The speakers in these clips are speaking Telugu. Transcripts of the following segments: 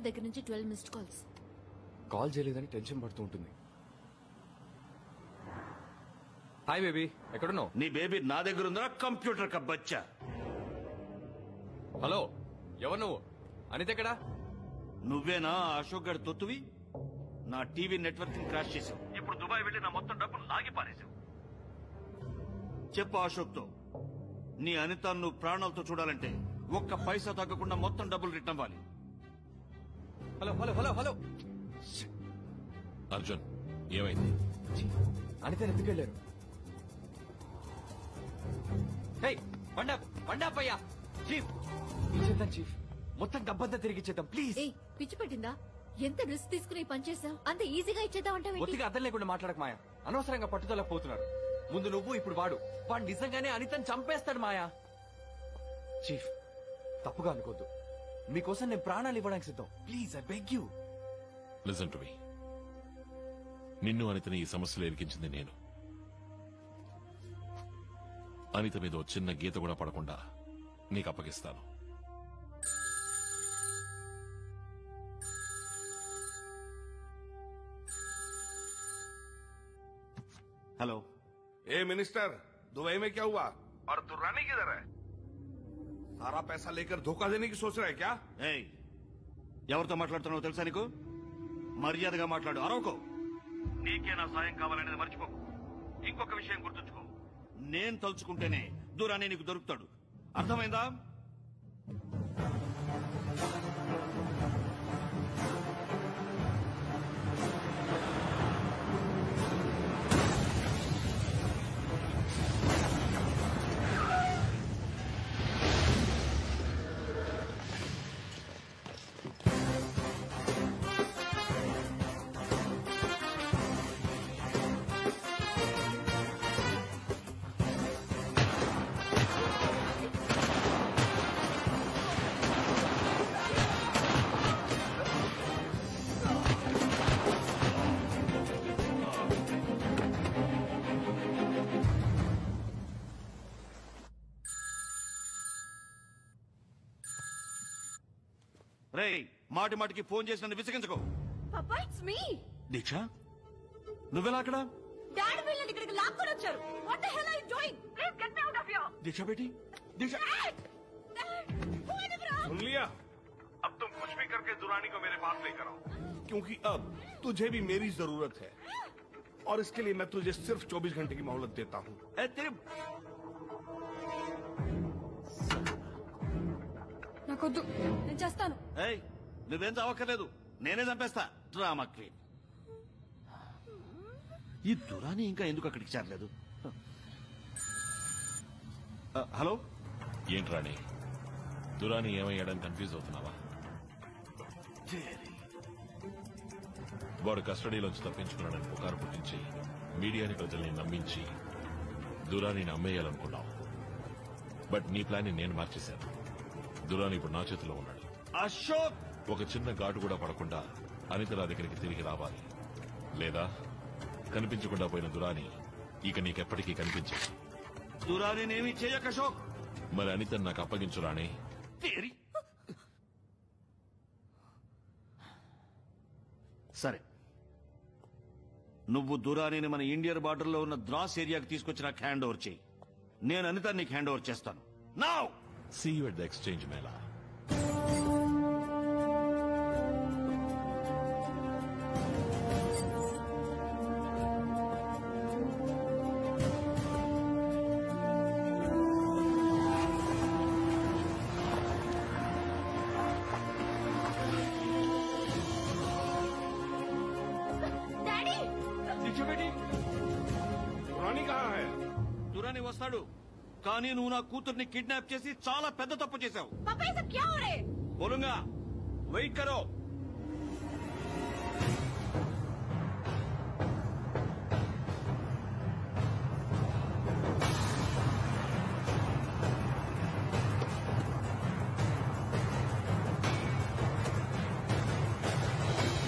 దగ్గర నుంచి 12 మిస్డ్ కాల్స్. కాల్ చేయలేదని టెన్షన్ పడుతూ ఉంటుంది. హాయ్ బేబీ, ఎక్కడున్నావు? నీ బేబీ నా దగ్గర ఉందా కంప్యూటర్ కా బచ్చా? హలో, ఎవరు నువ్వు? అనిత ఎక్కడా? నువ్వేనా అశోక్ గారి తొత్తువి? నా టీవీ నెట్వర్క్ క్రాష్ చేసావు. ఇప్పుడు దుబాయ్ వెళ్లి నా మొత్తం డబ్బులు లాగి పారేసావు. చెప్పు అశోక్ తో, నీ అనిత నువ్వు ప్రాణాలతో చూడాలంటే ఒక్క పైసా తగ్గకుండా మొత్తం డబ్బులు రిటర్న్ అవ్వాలి. Hello hello hello hello. Arjun, ఏమైంది? అనిత ఎందుకెళ్ళారు? వండాపయ్యా చీఫ్, ఇచ్చేద్దాం చీఫ్, మొత్తం డబ్బంతా తిరిగి ఇచ్చేద్దాం ప్లీజ్. ఏయ్, పిచ్చి పట్టిందా? ఎంత రిస్క్ తీసుకుని పని చేసావు? అంత ఈజీగా ఇచ్చేద్దాం అంటే ఒత్తిగా అర్థం లేకుండా మాట్లాడక మాయా. అనవసరంగా పట్టుదలకు పోతున్నాడు. ముందు నువ్వు, ఇప్పుడు వాడు నిజంగానే అనితని చంపేస్తాడు మాయా. చీఫ్, తప్పుగా అనుకోద్దు, మీకోసం నేను ప్రాణాలు ఇవ్వడానికి సిద్ధం. Please I beg you. Listen to me. నిన్ను అనితని ఈ సమస్యలో ఇరికించింది నేను. అనిత మీద ఓ చిన్న గీత కూడా పడకుండా నీకు అప్పగిస్తాను. హలో. ए मिनिस्टर, दुबई में क्या हुआ? और दुर्रानी किधर है? सारा पैसा लेकर धोखा देने की सोच रहा है क्या? ఏయ్, ఎవరితో మాట్లాడుతున్నావో తెలుసా నీకు? మర్యాదగా మాట్లాడు, అరవకో. నీకే నా సాయం కావాలనేది మర్చిపోకు. ఇంకొక విషయం గుర్తుంచుకో, నేను తలుచుకుంటేనే దూరాన్ని నీకు దొరుకుతాడు. అర్థమైందా? రేయ్, మాటి మాటికి ఫోన్ చేసి నన్ను విసిగించుకో. పాపా, ఇట్స్ మీ. దీక్ష, నువ్వెలా అక్కడ? డాడీ వీళ్ళని ఇక్కడికి లాక్కొని వచ్చారు. What the hell are you doing? Please get me out of here. Deeksha బేటీ, దీక్ష. सुन लिया? अब तुम कुछ भी करके दुरानी को मेरे पास लेकर आओ, क्योंकि अब तुझे भी मेरी जरूरत है और इसके लिए मैं तुझे सिर्फ 24 घंटे की मोहलत देता हूँ. నాకొద్దు, నేను చేస్తాను. ఏయ్, నువ్వేం చావక్కర్లేదు, నేనే చంపేస్తా. Drama queen. ఈ దురాని ఇంకా ఎందుకు అక్కడికి చేరలేదు? హలో. ఏంటి రాణి, దురాని ఏమయ్యాడని కన్ఫ్యూజ్ అవుతున్నావా? వాడు కస్టడీలోంచి తప్పించుకున్నాడని పుకారు పుట్టించి మీడియాని ప్రజల్ని నమ్మించి దురానిని అమ్మేయాలనుకున్నావు. బట్ నీ ప్లాన్ ని నేను మార్చేశాను. దురాని ఇప్పుడు నా చేతిలో ఉన్నాడు. అశోక్, ఒక చిన్న ఘాటు కూడా పడకుండా అనిత నా దగ్గరికి తిరిగి రావాలి. లేదా కనిపించకుండా పోయిన దురాని ఇక నీకెప్పటికీ కనిపించదు. దురానినేమీ చేయక అశోక్. మరి అనితను నాకు అప్పగించు రాణి. సరే, నువ్వు దురానిని మన ఇండియన్ బార్డర్ లో ఉన్న ద్రాస్ ఏరియాకి తీసుకొచ్చి నాకు హ్యాండ్ ఓవర్ చేయి. నేను అనిత నీకు హ్యాండ్ ఓవర్ చేస్తాను. Now See you at the exchange mela. Daddy, Deeksha बेटी, दुरानी कहाँ है? దురాని వస్తాడు, కానీ నువ్వు నా కూతుర్ని కిడ్నాప్ చేసి చాలా పెద్ద తప్పు చేశావు. పాపా, ये सब क्या हो रहा है? बोलूंगा, వెయిట్ करो.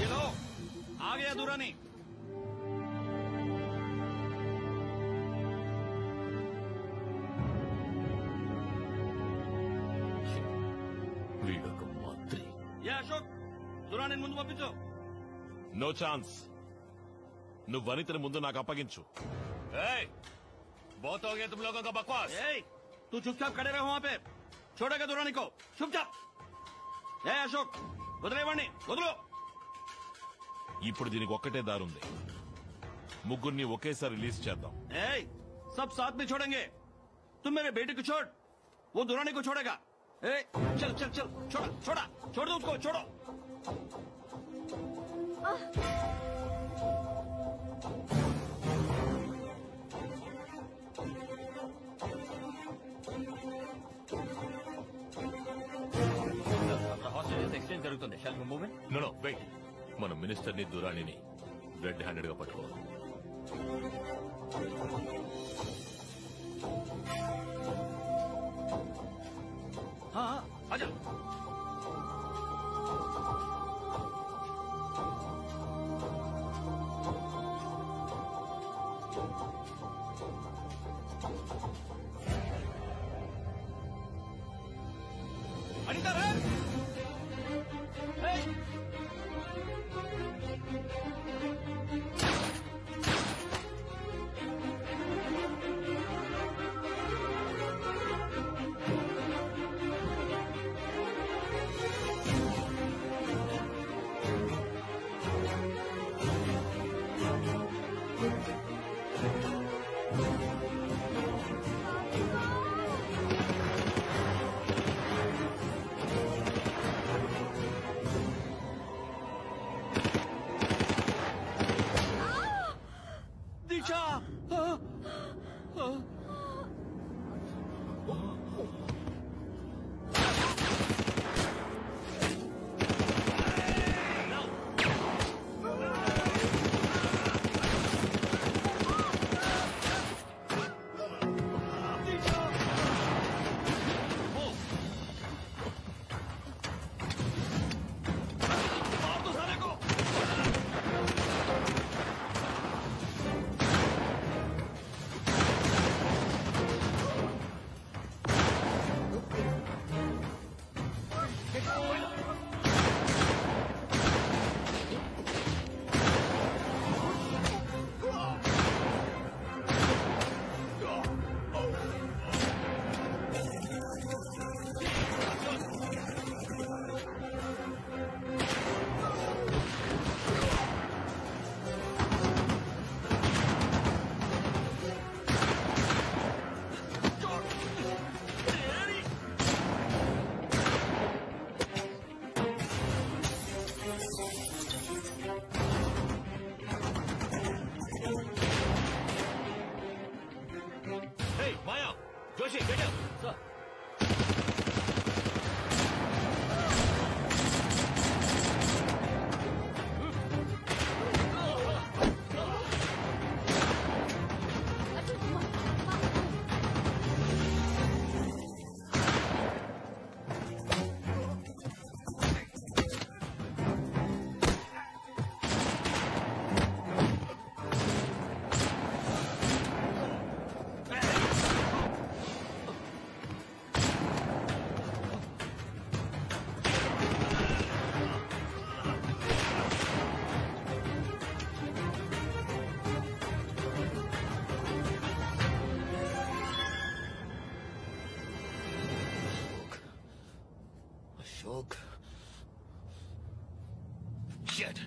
ये लो, आ गया दुरानी. వీడొక మంత్రి. ఏ అశోక్, దురాణిని ముందు పంపించు. No chance. నువ్వు వనితని ముందు నాకు అప్పగించు. बहुत हो गया तुम लोगों का बकवास. तू चुपचाप खड़े रहो वहां पे. छोड़ेगा दुरानी को चुपचाप. अशोक వదిలేవాణ్ణి వదులు. ఇప్పుడు దీనికి ఒక్కటే దారుంది. ముగ్గురిని ఒకేసారి రిలీజ్ చేద్దాం. सब साथ में छोड़ेंगे. तुम मेरे बेटे को छोड़, वो दुरानी को छोड़ेगा. चल चल चल छोड़ा छोड़ा छोड़ दो उसको छोड़ो. ఎక్స్చేంజ్ జరుగుతుంది. Shall we move in? No wait. మన మినిస్టర్ ని దురాణిని రెడ్ హ్యాండెడ్ గా పట్టుకోవాలి. आजा. अनिता रे. Joshi get up. Sir. Ashok. Shit.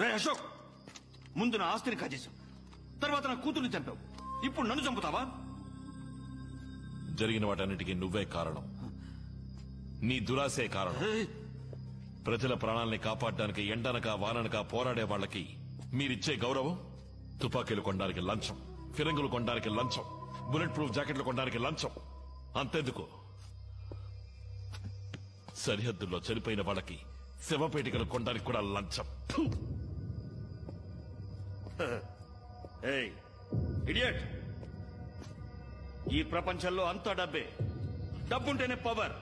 రే అశోక్, ముందు నా ఆస్తిని కాజేశావు, తర్వాత నా కూతుర్ని చంపావు, ఇప్పుడు నన్ను చంపుతావా? జరిగిన వాటన్నిటికీ నువ్వే కారణం. నీ దురాశే కారణం. ప్రజల ప్రాణాల్ని కాపాడడానికి ఎండనక వాననక పోరాడే వాళ్ళకి మీరిచ్చే గౌరవం తుపాకీలు కొనడానికి లంచం, ఫిరంగులు కొనడానికి లంచం, బుల్లెట్ ప్రూఫ్ జాకెట్లు కొనడానికి లంచం. అంతెందుకు, సరిహద్దుల్లో చనిపోయిన వాళ్ళకి శవపేటికలు కొనడానికి కూడా లంచం. ఇడియట్, ఈ ప్రపంచంలో అంతా డబ్బే. డబ్బుంటేనే పవర్,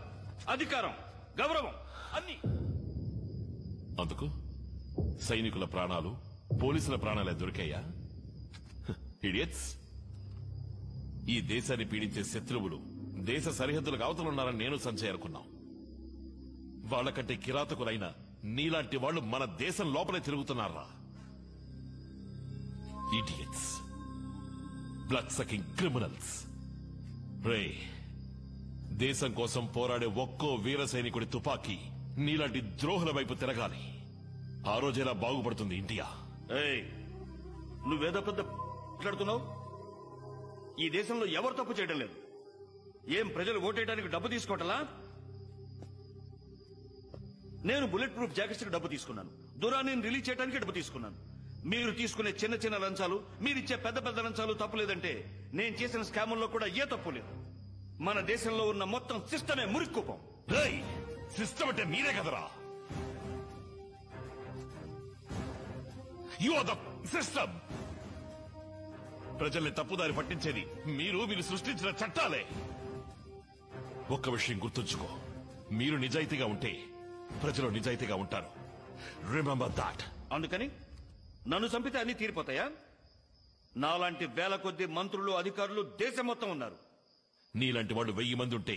అధికారం, గౌరవం అన్ని. అందుకు సైనికుల ప్రాణాలు, పోలీసుల ప్రాణాలే దొరికాయా? ఇడియట్స్. ఈ దేశాన్ని పీడించే శత్రువులు దేశ సరిహద్దులకు అవతలున్నారని నేను సంజయ్ అనుకున్నాం. వాళ్ళకంటే కిరాతకులైన నీలాంటి వాళ్ళు మన దేశం లోపలే తిరుగుతున్నారా? Idiots, blood sucking criminals. రే, దేశం కోసం పోరాడే ఒక్కో వీర సైనికుడి తుపాకీ నీలాంటి ద్రోహుల వైపు తిరగాలి. ఆ రోజేలా బాగుపడుతుంది ఇండియా. ఏయ్, నువ్వేదో పెద్ద మాట్లాడుతున్నావు. ఈ దేశంలో ఎవరు తప్పు చేయడం లేదు. ఏం ప్రజలు ఓటేయడానికి డబ్బు తీసుకోవటలా? నేను బుల్లెట్ ప్రూఫ్ జాకెట్స్ కి డబ్బు తీసుకున్నాను. దురాన్ని రిలీజ్ చేయడానికి డబ్బు తీసుకున్నాను. మీరు తీసుకునే చిన్న చిన్న లంచాలు, మీరిచ్చే పెద్ద పెద్ద లంచాలు తప్పులేదంటే నేను చేసిన స్కాముల్లో కూడా ఏ తప్పు లేదు. మన దేశంలో ఉన్న మొత్తం సిస్టమే మురిక్కుపం. సిస్టమ్ అంటే మీరే కదరా. You are the system. ప్రజల్ని తప్పుదారి పట్టించేది మీరు సృష్టించిన చట్టాలే. ఒక్క విషయం గుర్తుంచుకో, మీరు నిజాయితీగా ఉంటే ప్రజలు నిజాయితీగా ఉంటారు. Remember that. అందుకని నన్ను చంపితే అన్ని తీరిపోతాయా? నాలాంటి వేల కొద్ది మంత్రులు, అధికారులు దేశం మొత్తం ఉన్నారు. నీలాంటి వాళ్ళు 1000 మంది ఉంటే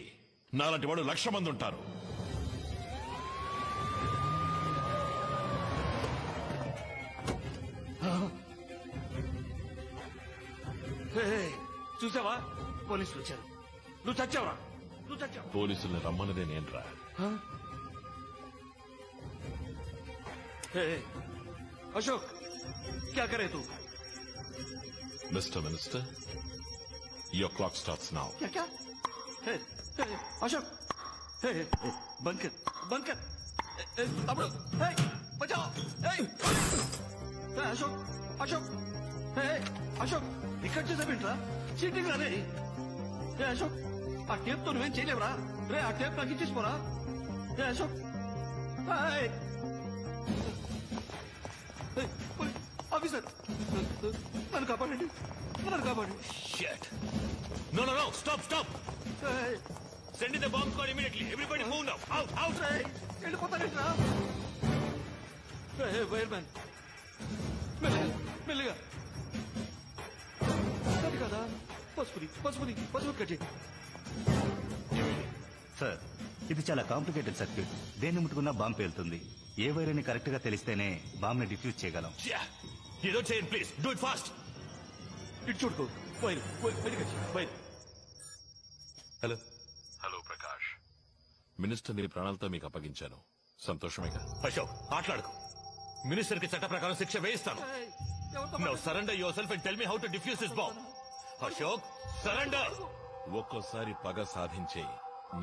నాలాంటి వాళ్ళు 1,00,000 మంది ఉంటారు. చూసావా, పోలీసులు వచ్చారు. నువ్వు చచ్చావురా, నువ్వు చచ్చావు. పోలీసుల్ని రమ్మన్నదే నేనురా. అశోక్, క్యా కరే తూ? Mister minister, your clock starts now. क्या अशोक, బంకర్ బంకర్ తమ్ముడు, బచాओ. అశోక్ అశోక్ అశోక్, ఇక్కడ చేసావేంట్రా? చీటింగ్ రే. అశోక్, ఆ టేప్ తో నువ్వేం చేయలేవురా. రే, ఆ టేప్ నాకు ఇచ్చేసిపోరా. అశోక్, ఆఫీసర్, నన్ను కాపాడండి, నన్ను కాపాడండి. Shit. No, stop. Send in the bomb squad immediately. Everybody move now. Out. వెళ్ళిపోతానేట్రా. వైర్ మ్యాన్, మెల్లిగా. అది కదా, పసుపుది కట్ చేయి. సార్, ఇది చాలా కాంప్లికేటెడ్ సర్క్యూట్. దేన్ని ముట్టుకున్నా బాంబు పేలుతుంది. ఏ వైర్ అని కరెక్ట్ గా తెలిస్తేనే బాంబ్ ని డిఫ్యూజ్ చేయగలం. You don't say it, please. Do it fast. ఇటు చూడుకో. వైర్. హలో ప్రకాష్, మినిస్టర్ ని ప్రాణాలతో మీకు అప్పగించాను. సంతోషమేగా? అశోక్, మాట్లాడుకో. మినిస్టర్ కి చట్ట ప్రకారం శిక్ష వేయిస్తాను. Now surrender yourself and tell me how to defuse this bomb. Ashok, surrender. ఒక్కోసారి పగ సాధించే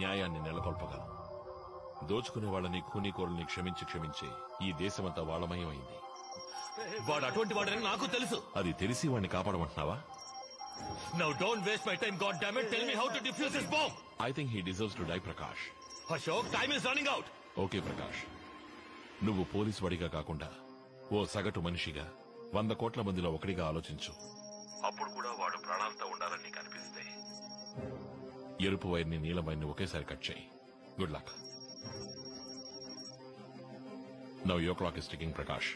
న్యాయాన్ని నెలకొల్పగలం. దోచుకునే వాళ్ళని, ఖూనీకోరుల్ని క్షమించి ఈ దేశమంతా వాళ్ళమయం అయింది. వాడు అటువంటి వాడని నాకు తెలుసు. అది తెలిసి వాడిని కాపాడమంటున్నావా? Now don't waste my time, goddammit. Tell me how to defuse this bomb. I think he deserves to die, Prakash. Ashok, time is running out. Okay, Prakash. నువ్వు పోలీసు వాడిగా కాకుండా ఓ సగటు మనిషిగా 100 కోట్ల మందిలో ఒకడిగా ఆలోచించు. అప్పుడు కూడా వాడు ప్రాణాలతో ఉండాలని నీకు అనిపిస్తే ఎరుపు వైర్ని, నీలం వైర్ని ఒకేసారి కట్ చేయి. Good luck. Now your clock is ticking, Prakash.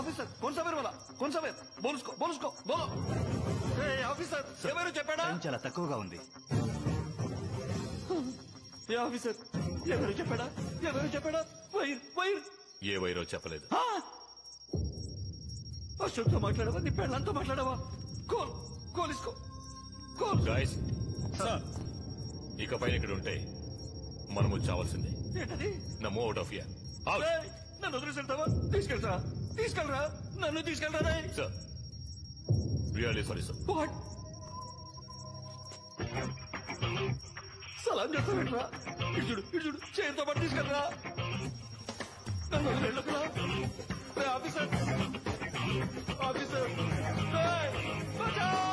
Officer, కౌన్ సా వేర్ బోలుస్కో. ఆఫీసర్, ఎవరు చెప్పాడా? చాలా తక్కువగా ఉంది. ఆఫీసర్, ఎవరు చెప్పాడా? వైర్. ఏ వైరో చెప్పలేదు. అశోక్తో మాట్లాడవా? నీ పెళ్ళంతో మాట్లాడవా? కోలిసుకో. గైస్, ఇకపైన ఇక్కడ ఉంటే మనము చావాల్సిందే. ఏంటది? నా మూవ్ అవుట్ ఆఫ్ హియర్. నన్ను వదిలేసెళ్తావా? తీసుకెళ్ళరా, నన్ను తీసుకెళ్ళరా. Sir, really sorry sir. What? సలాం చేస్తావేంట్రా? ఇటు చూడు, చేతితో పాటు తీసుకెళ్ళరా. నన్ను వదిలేళ్ళకురా. ఆఫీసర్, బచావ్!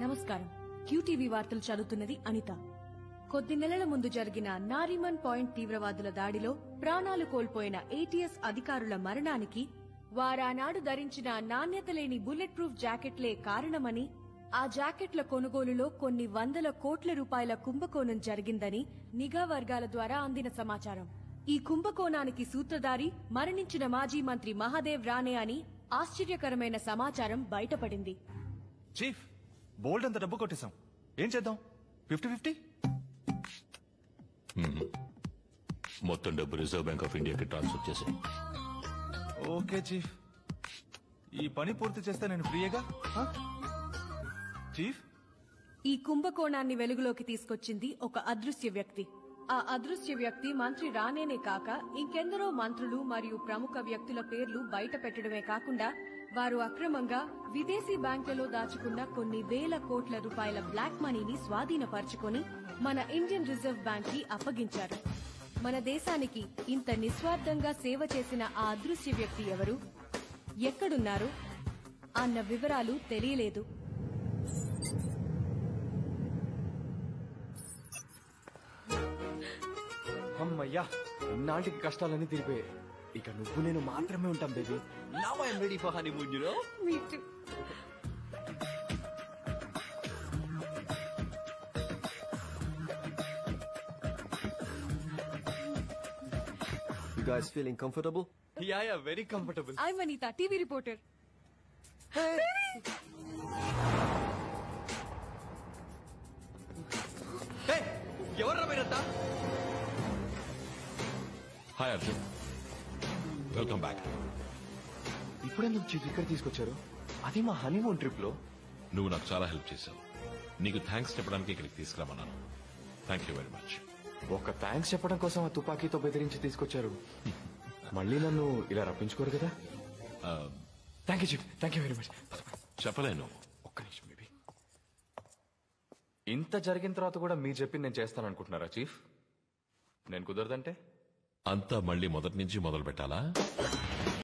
నమస్కారం. క్యూటీవీ వార్తలు చదువుతున్నది అనిత. కొద్ది నెలల ముందు జరిగిన నారిమన్ పాయింట్ తీవ్రవాదుల దాడిలో ప్రాణాలు కోల్పోయిన ఏటీఎస్ అధికారుల మరణానికి వారానాడు ధరించిన నాణ్యత లేని బుల్లెట్ ప్రూఫ్ జాకెట్లే కారణమని, ఆ జాకెట్ల కొనుగోలులో కొన్ని వందల కోట్ల రూపాయల కుంభకోణం జరిగిందని నిఘా వర్గాల ద్వారా అందిన సమాచారం. ఈ కుంభకోణానికి సూత్రధారి మరణించిన మాజీ మంత్రి మహాదేవ్ రానే అని ఆశ్చర్యకరమైన సమాచారం బయటపడింది. చీఫ్, బోల్డ్ అంత డబ్బు కొట్టేశాం, ఏం చేద్దాం? 50-50? మొత్తం డబ్బు రిజర్వ్ బ్యాంక్ ఆఫ్ ఇండియాకి ట్రాన్స్ఫర్ చేశాయి. ఓకే చీఫ్, ఈ పని పూర్తి చేస్తే నేను ఫ్రీయేగా? చీఫ్, ఈ కుంభకోణాన్ని వెలుగులోకి తీసుకొచ్చింది ఒక అదృశ్య వ్యక్తి. ఆ అదృశ్య వ్యక్తి మంత్రి రానేనే కాక ఇంకెందరో మంత్రులు మరియు ప్రముఖ వ్యక్తుల పేర్లు బయట పెట్టడమే కాకుండా వారు అక్రమంగా విదేశీ బ్యాంకులలో దాచుకున్న కొన్ని వేల కోట్ల రూపాయల బ్లాక్ మనీని స్వాధీనపరుచుకొని మన ఇండియన్ రిజర్వ్ బ్యాంక్ కి అప్పగించారు. మన దేశానికి ఇంత నిస్వార్థంగా సేవ చేసిన ఆ అదృశ్య వ్యక్తి ఎవరు, ఎక్కడున్నారు అన్న వివరాలు తెలియలేదు. అమ్మయ్యా, ఇన్నాటికి కష్టాలన్నీ తీరిపోయాయి. ఇక నువ్వు నేను మాత్రమే ఉంటాం baby. Now I am ready for honeymoon, you know. Me too. You guys feeling comfortable? Yeah yeah, very comfortable. I'm Anita, TV reporter. ఎవర్రా మీరంతా? Hi Arjun, welcome back. ఇప్పుడెందుకు చీఫ్ ఇక్కడ తీసుకొచ్చారు? అది మా హనీమూన్ ట్రిప్ లో. నువ్వు నాకు చాలా హెల్ప్ చేశావు. నీకు థ్యాంక్స్ చెప్పడానికి ఇక్కడికి తీసుకురామన్నాను. Thank you very much. ఒక థ్యాంక్స్ చెప్పడం కోసం ఆ తుపాకీతో బెదిరించి తీసుకొచ్చారు. మళ్ళీ నన్ను ఇలా రప్పించుకోరు కదా. Thank you chief, thank you very much. చెప్పలేను. ఒక్క నిమిషం బేబీ. ఇంత జరిగిన తర్వాత కూడా మీరు చెప్పింది నేను చేస్తాను అనుకుంటున్నారా చీఫ్? నేను కుదరదంటే అంతా మళ్ళీ మొదటి నుంచి మొదలు పెట్టాలా?